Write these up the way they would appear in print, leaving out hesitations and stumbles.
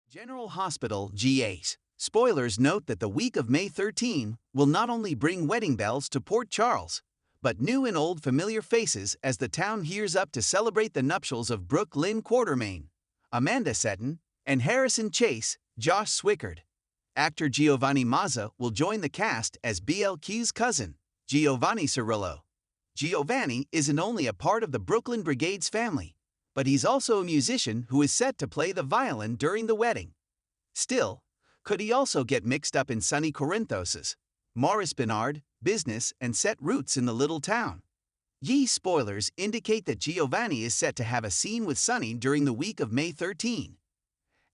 General Hospital GAs. Spoilers note that the week of May 13 will not only bring wedding bells to Port Charles, but new and old familiar faces as the town gears up to celebrate the nuptials of Brooke Lynn Quartermain, Amanda Seton, and Harrison Chase, Josh Swickard. Actor Giovanni Mazza will join the cast as BLQ's cousin, Giovanni Cirillo. Giovanni isn't only a part of the Brooklyn Brigade's family, but he's also a musician who is set to play the violin during the wedding. Still, could he also get mixed up in Sonny Corinthos's Maurice Bernard business and set roots in the little town? Spoilers indicate that Giovanni is set to have a scene with Sonny during the week of May 13.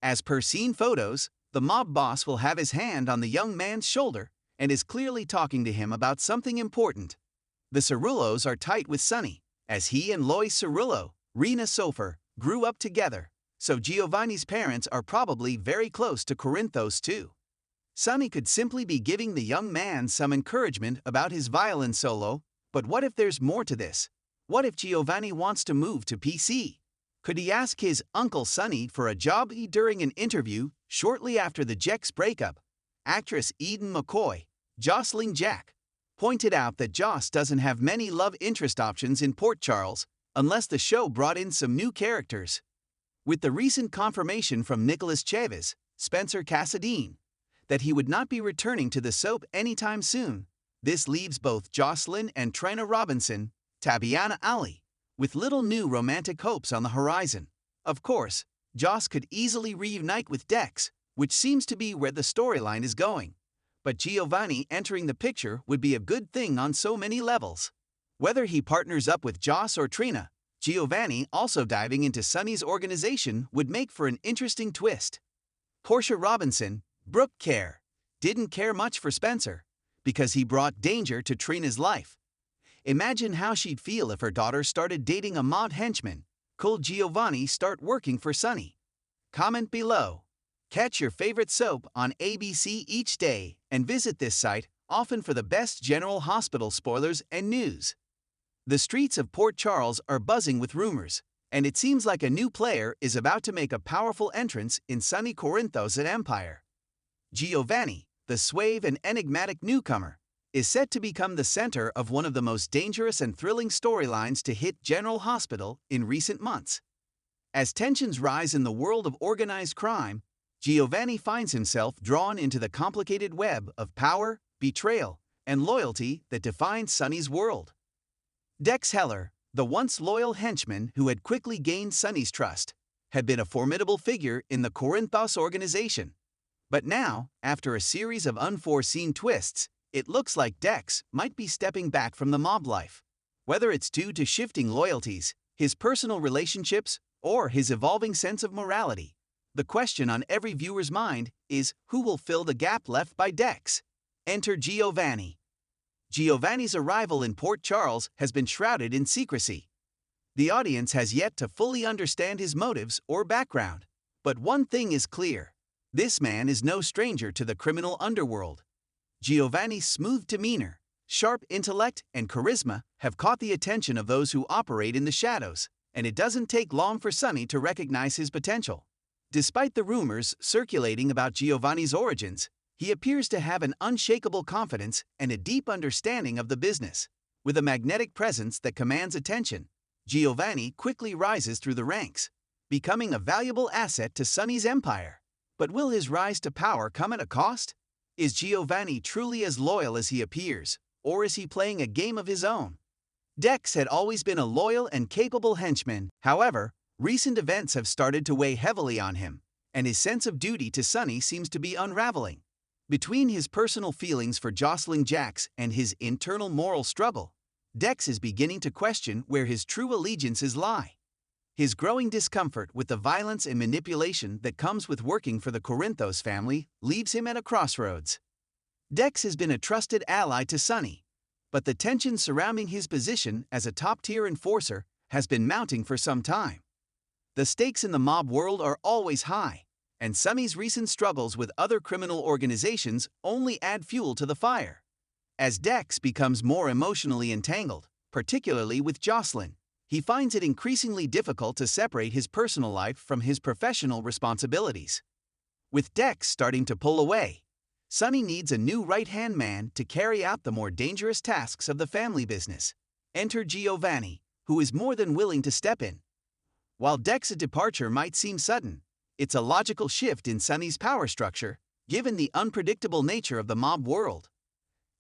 As per scene photos, the mob boss will have his hand on the young man's shoulder and is clearly talking to him about something important. The Cirillos are tight with Sonny, as he and Lois Cirillo, Rena Sofer, grew up together, so Giovanni's parents are probably very close to Corinthos too. Sonny could simply be giving the young man some encouragement about his violin solo, but what if there's more to this? What if Giovanni wants to move to PC? Could he ask his Uncle Sonny for a job during an interview shortly after the Jex breakup? Actress Eden McCoy, Jocelyn Jack, pointed out that Joss doesn't have many love interest options in Port Charles, unless the show brought in some new characters. With the recent confirmation from Nicholas Chavez, Spencer Cassadine, that he would not be returning to the soap anytime soon, this leaves both Jocelyn and Trina Robinson, Tabiana Ali, with little new romantic hopes on the horizon. Of course, Joss could easily reunite with Dex, which seems to be where the storyline is going. But Giovanni entering the picture would be a good thing on so many levels. Whether he partners up with Joss or Trina, Giovanni also diving into Sonny's organization would make for an interesting twist. Portia Robinson, Brooke didn't care much for Spencer, because he brought danger to Trina's life. Imagine how she'd feel if her daughter started dating a mob henchman. Could Giovanni start working for Sonny? Comment below. Catch your favorite soap on ABC each day and visit this site often for the best General Hospital spoilers and news. The streets of Port Charles are buzzing with rumors, and it seems like a new player is about to make a powerful entrance in Sonny Corinthos at Empire. Giovanni, the suave and enigmatic newcomer, is set to become the center of one of the most dangerous and thrilling storylines to hit General Hospital in recent months. As tensions rise in the world of organized crime, Giovanni finds himself drawn into the complicated web of power, betrayal, and loyalty that defines Sonny's world. Dex Heller, the once loyal henchman who had quickly gained Sonny's trust, had been a formidable figure in the Corinthos organization. But now, after a series of unforeseen twists, it looks like Dex might be stepping back from the mob life. Whether it's due to shifting loyalties, his personal relationships, or his evolving sense of morality, the question on every viewer's mind is who will fill the gap left by Dex? Enter Giovanni. Giovanni's arrival in Port Charles has been shrouded in secrecy. The audience has yet to fully understand his motives or background. But one thing is clear. This man is no stranger to the criminal underworld. Giovanni's smooth demeanor, sharp intellect, and charisma have caught the attention of those who operate in the shadows, and it doesn't take long for Sonny to recognize his potential. Despite the rumors circulating about Giovanni's origins, he appears to have an unshakable confidence and a deep understanding of the business. With a magnetic presence that commands attention, Giovanni quickly rises through the ranks, becoming a valuable asset to Sonny's empire. But will his rise to power come at a cost? Is Giovanni truly as loyal as he appears, or is he playing a game of his own? Dex had always been a loyal and capable henchman. However, recent events have started to weigh heavily on him, and his sense of duty to Sonny seems to be unraveling. Between his personal feelings for Jocelyn Jax and his internal moral struggle, Dex is beginning to question where his true allegiances lie. His growing discomfort with the violence and manipulation that comes with working for the Corinthos family leaves him at a crossroads. Dex has been a trusted ally to Sonny, but the tension surrounding his position as a top-tier enforcer has been mounting for some time. The stakes in the mob world are always high, and Sonny's recent struggles with other criminal organizations only add fuel to the fire. As Dex becomes more emotionally entangled, particularly with Jocelyn, he finds it increasingly difficult to separate his personal life from his professional responsibilities. With Dex starting to pull away, Sonny needs a new right-hand man to carry out the more dangerous tasks of the family business. Enter Giovanni, who is more than willing to step in. While Dex's departure might seem sudden, it's a logical shift in Sonny's power structure, given the unpredictable nature of the mob world.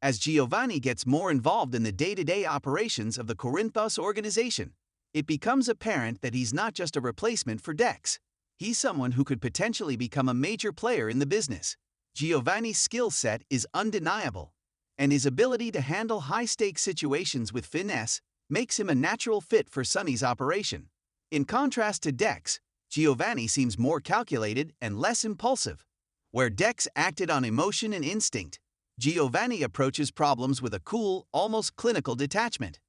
As Giovanni gets more involved in the day-to-day operations of the Corinthos organization, it becomes apparent that he's not just a replacement for Dex. He's someone who could potentially become a major player in the business. Giovanni's skill set is undeniable, and his ability to handle high-stakes situations with finesse makes him a natural fit for Sonny's operation. In contrast to Dex, Giovanni seems more calculated and less impulsive. Where Dex acted on emotion and instinct, Giovanni approaches problems with a cool, almost clinical detachment.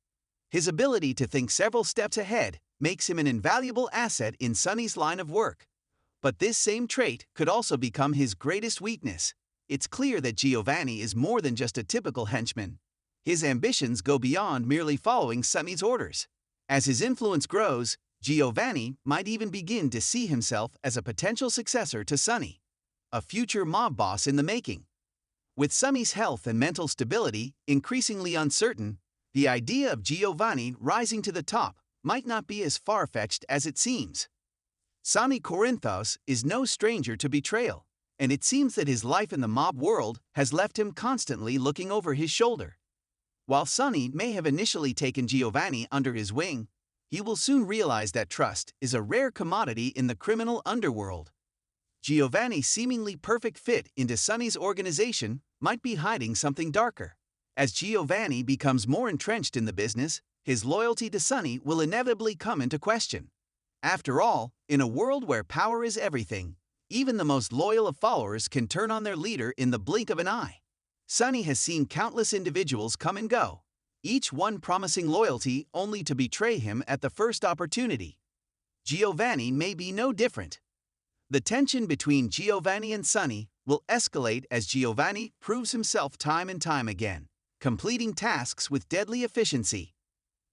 His ability to think several steps ahead makes him an invaluable asset in Sonny's line of work. But this same trait could also become his greatest weakness. It's clear that Giovanni is more than just a typical henchman. His ambitions go beyond merely following Sonny's orders. As his influence grows, Giovanni might even begin to see himself as a potential successor to Sonny, a future mob boss in the making. With Sonny's health and mental stability increasingly uncertain, the idea of Giovanni rising to the top might not be as far-fetched as it seems. Sonny Corinthos is no stranger to betrayal, and it seems that his life in the mob world has left him constantly looking over his shoulder. While Sonny may have initially taken Giovanni under his wing, he will soon realize that trust is a rare commodity in the criminal underworld. Giovanni's seemingly perfect fit into Sonny's organization might be hiding something darker. As Giovanni becomes more entrenched in the business, his loyalty to Sonny will inevitably come into question. After all, in a world where power is everything, even the most loyal of followers can turn on their leader in the blink of an eye. Sonny has seen countless individuals come and go, each one promising loyalty only to betray him at the first opportunity. Giovanni may be no different. The tension between Giovanni and Sonny will escalate as Giovanni proves himself time and time again, completing tasks with deadly efficiency.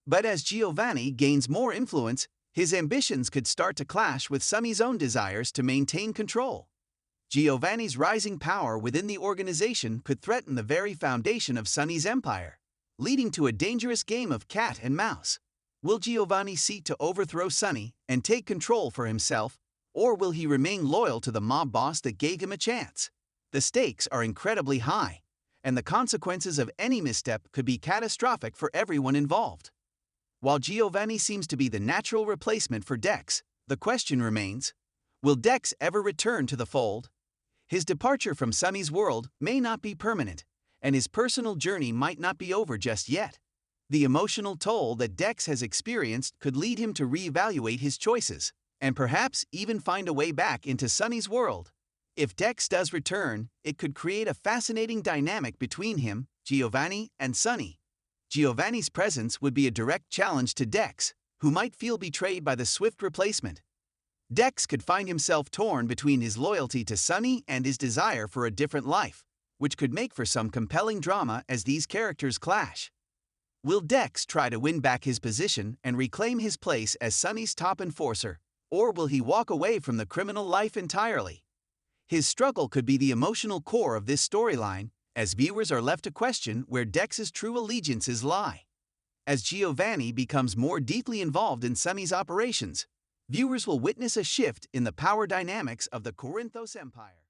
But as Giovanni gains more influence, his ambitions could start to clash with Sonny's own desires to maintain control. Giovanni's rising power within the organization could threaten the very foundation of Sonny's empire, leading to a dangerous game of cat and mouse. Will Giovanni seek to overthrow Sonny and take control for himself, or will he remain loyal to the mob boss that gave him a chance? The stakes are incredibly high, and the consequences of any misstep could be catastrophic for everyone involved. While Giovanni seems to be the natural replacement for Dex, the question remains, will Dex ever return to the fold? His departure from Sonny's world may not be permanent, and his personal journey might not be over just yet. The emotional toll that Dex has experienced could lead him to reevaluate his choices, and perhaps even find a way back into Sonny's world. If Dex does return, it could create a fascinating dynamic between him, Giovanni, and Sonny. Giovanni's presence would be a direct challenge to Dex, who might feel betrayed by the swift replacement. Dex could find himself torn between his loyalty to Sonny and his desire for a different life, which could make for some compelling drama as these characters clash. Will Dex try to win back his position and reclaim his place as Sonny's top enforcer, or will he walk away from the criminal life entirely? His struggle could be the emotional core of this storyline, as viewers are left to question where Dex's true allegiances lie. As Giovanni becomes more deeply involved in Sonny's operations, viewers will witness a shift in the power dynamics of the Corinthos Empire.